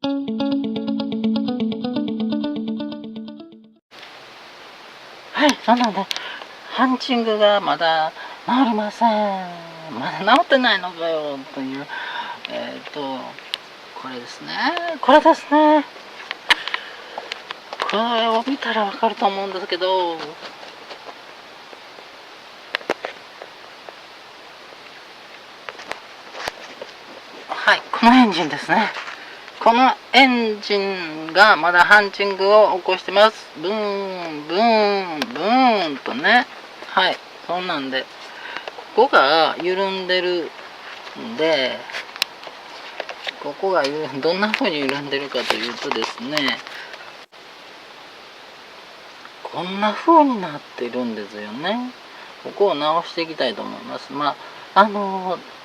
はい、そうなんで、ハンチングがまだ治りません。まだ治ってないのかよという、これですね。これですね。これを見たらわかると思うんですけど、はい、このエンジンですね。このエンジンがまだハンチングを起こしてます。ブーン、ブーン、ブーンとね。はい、そんなんで、ここが緩んでるんで、ここがどんな風に緩んでるかというとですね、こんな風になってるんですよね。ここを直していきたいと思います。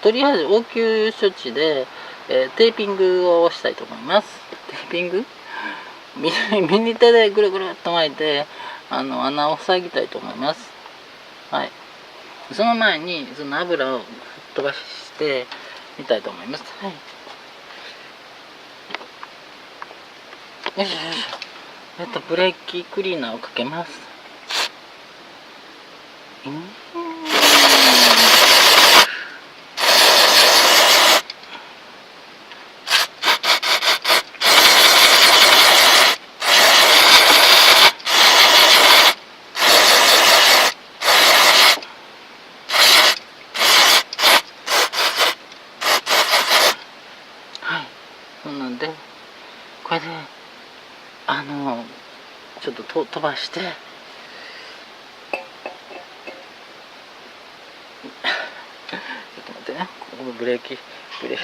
とりあえず応急処置で、テーピングをしたいと思います。テーピングミニ手でぐるぐるっと巻いて、穴を塞ぎたいと思います。はい。その前に、その油を吹っ飛ばしてみたいと思います。はい。よいしょよいしょ。ブレーキクリーナーをかけます。そうなんで、これで、ちょっと飛ばして、ちょっと待ってね、ここブレーキクリー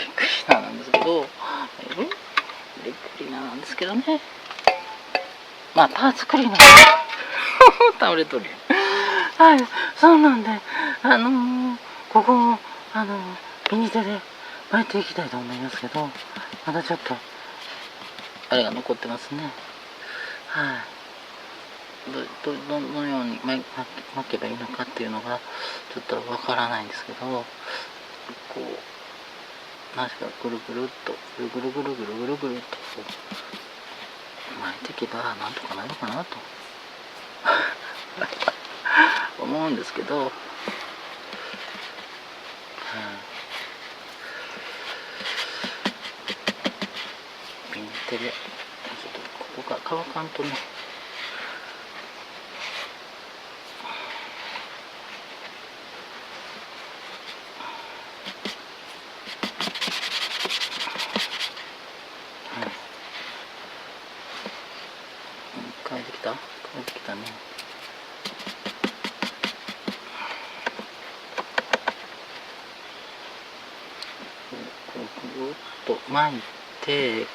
ナーなんですけど、ブレーキクリーナーなんですけどね、まあ、パーツクリーナー倒れとるよ。はい、そうなんで、ここを、右手で巻いていきたいと思いますけど、まだちょっと、あれが残ってますね。はい。どのように巻けばいいのかっていうのがちょっとわからないんですけど、こう何しかぐるぐるっとぐるぐるぐるぐるぐるぐるっとこう巻いていけばなんとかなるかなと思うんですけど、右手でちょっとここが乾かんとね。帰ってきたね。ぐっと巻いて、こ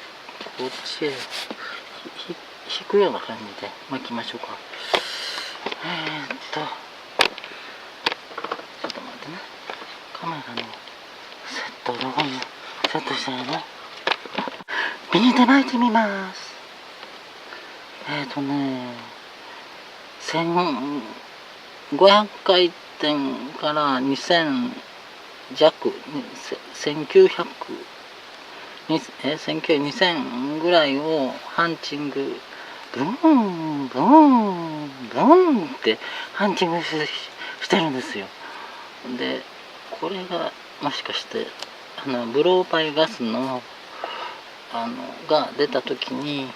っちへ引くような感じで巻きましょうか。ちょっと待ってね。カメラのセットをどこにセットしたいの？右手巻いてみます。1500回転から2000弱、1900、2000ぐらいをハンチング、ブーン、ブーン、ブーンってハンチングしてるんですよ。で、これがもしかして、ブローバイガスの、が出た時に、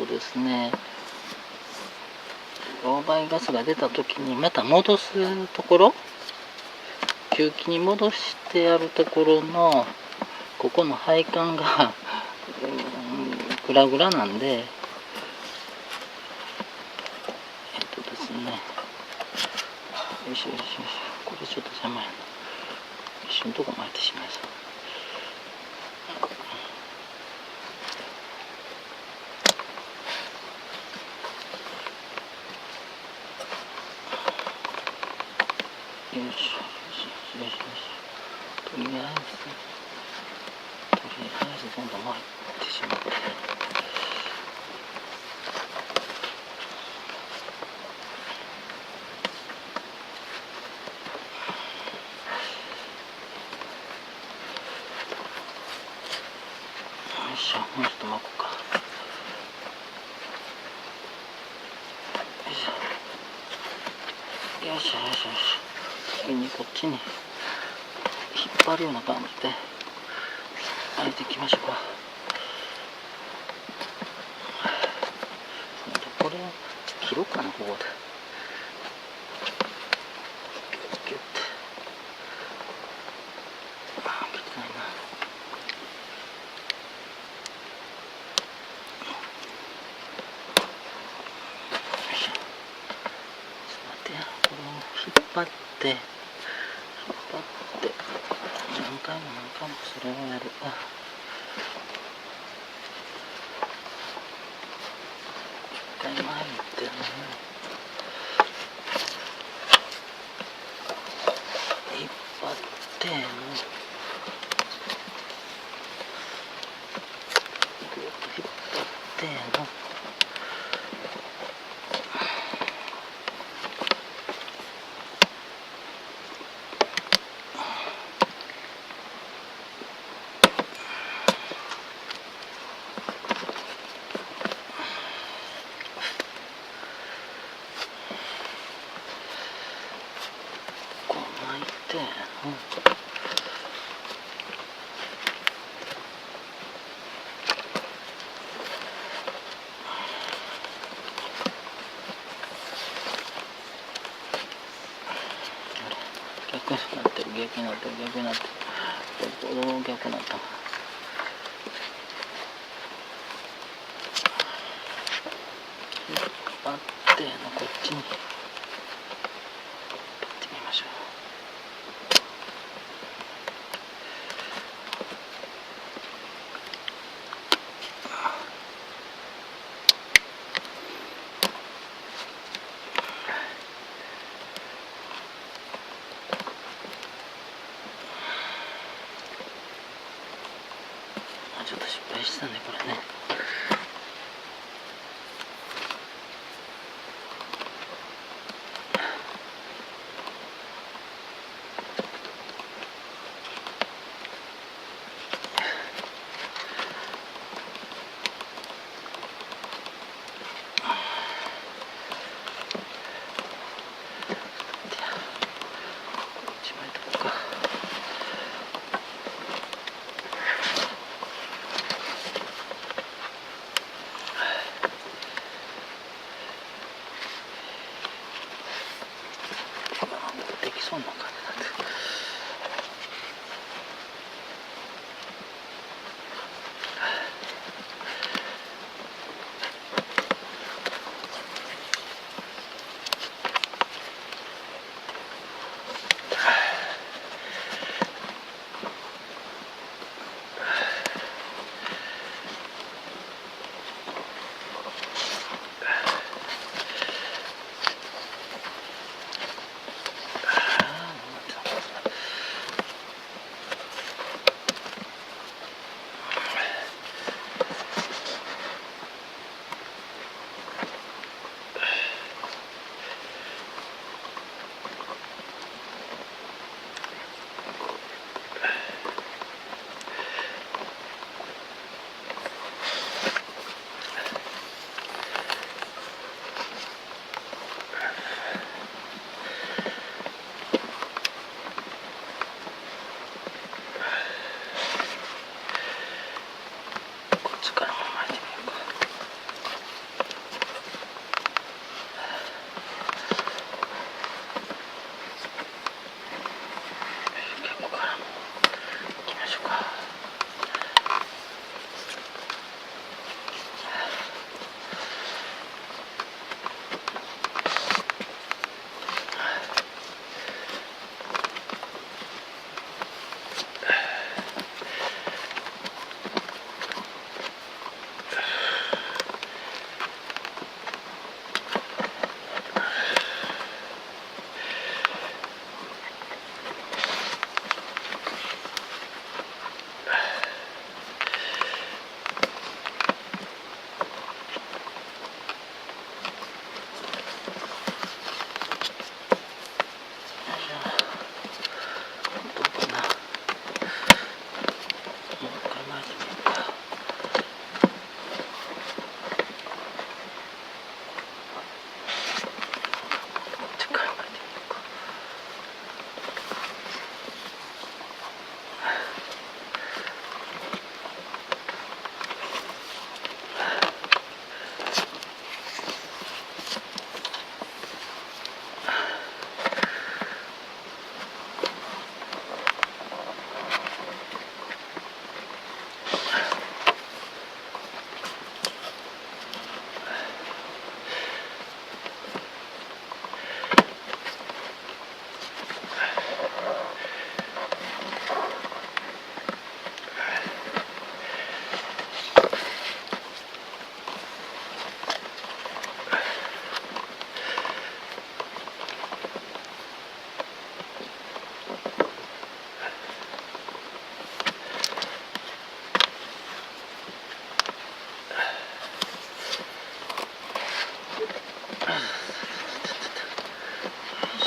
ですね、ブローバイガスが出た時にまた戻すところ、吸気に戻してやるところのここの配管がグラグラなんで、ですね、よいしょよいしょよいしょ、これちょっと邪魔やな、一瞬どこ巻いてしまいそう。よいしょよいしょよいしょよいしょ、とりあえず全部巻いてしまって、よしょ、もうちょっと巻こうか。よいしょよいしょよいしょよいしょ。次にこっちに引っ張るような感じで巻いていきましょうか。これを切ろうかな、ここで。ギュッて。切ってないな。引っ張って何回もそれをやる。一回前に行ってるのに引っ張ってぐっと引っ張ってこう巻いて逆になってる逆になってる逆になってる逆になった。引っ張ってこっちに引っ張ってみましょう。ちょっと失敗したねこれね。できそうな感じなんで。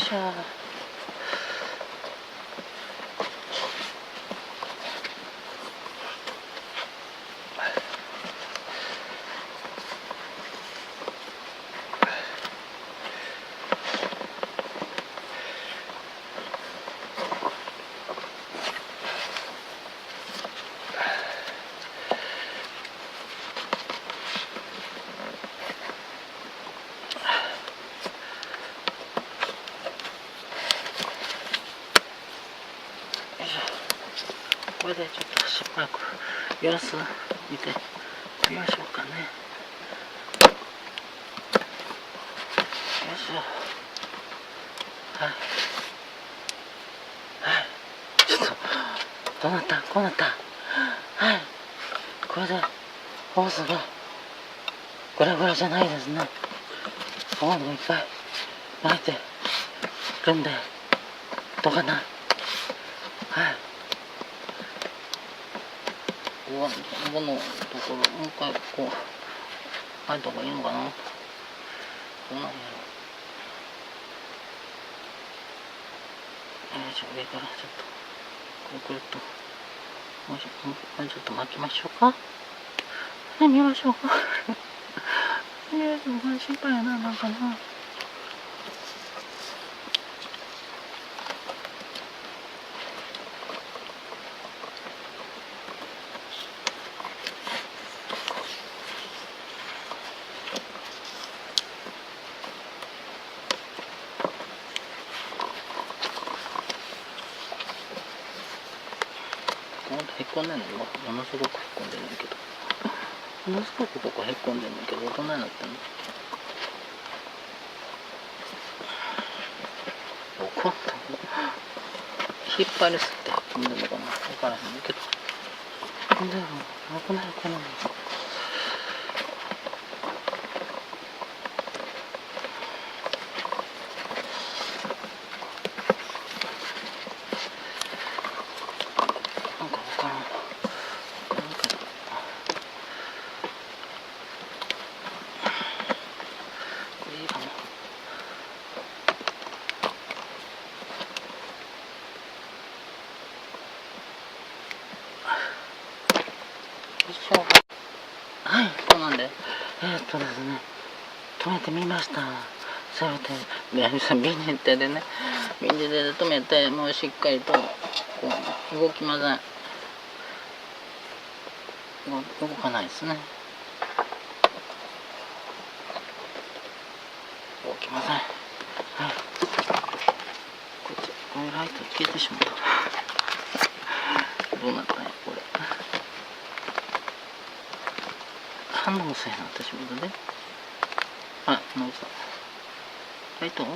しょ。これでちょっとしばらく様子見てみましょうかね。よいしょ。はいはい、ちょっとどうなった、こうなった。はい、これでホースがグラグラじゃないですね。泡もいっぱい巻いてるんで、どうかな。はい、ここのところもう一回こう入った方がいいのかな。どうなんやろ。上からちょっとこうくるっともうちょっと巻きましょうか。はい、見ましょうか。心配やな、なんかな。へっこんでんの、ものすごくへっこんでんねんけど、ものすごくここへっこんでんねんけど、どんなになってんの。こん引っ張りすぎてへっこんでんのかな、分からへんけど、なんだろう、なくないかな。なんか分からん。これいいかな。はい、こうなんで、ですね、止めてみました。せめて、ビニ手でね、ビニ手で止めて、もうしっかりと、こう、動きません。動かないですね。動きません。はい。これライト消えてしまった。どうなったんや、これ。反応せえなってしまったね。はい、直した。ライトオン。こん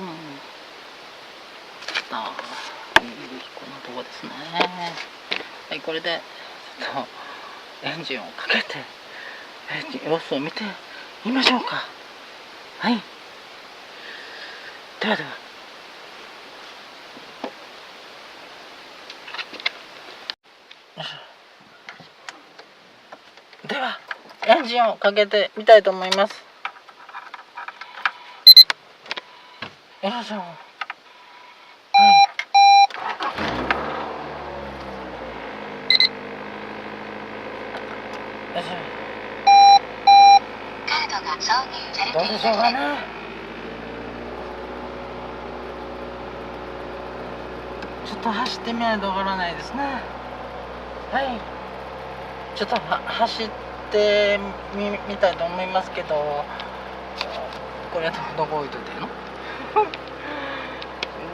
なとこですね。はい、これで、ちょっと、エンジンをかけて、様子を見てみましょうか。はい。ではでは。では、エンジンをかけてみたいと思います。よいしょ。はい。よいしょ。どうでしょうかね。ちょっと走ってみないとわからないですね。はい。ちょっと走ってみたいと思いますけど、これはどこ置いといてんの？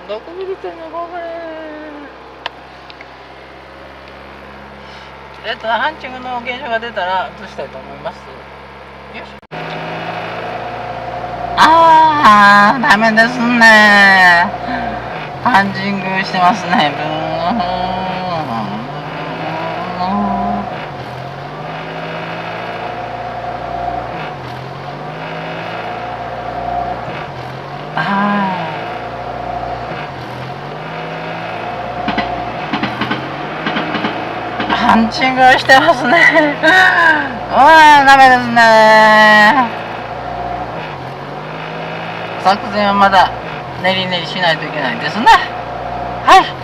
どこ見てんのこれ。ハンチングの現象が出たら映したいと思います。よし。ダメですね。ハンチングしてますね。ハンチングしてますね。ダメですね。作戦はまだ練り練りしないといけないですね。はい。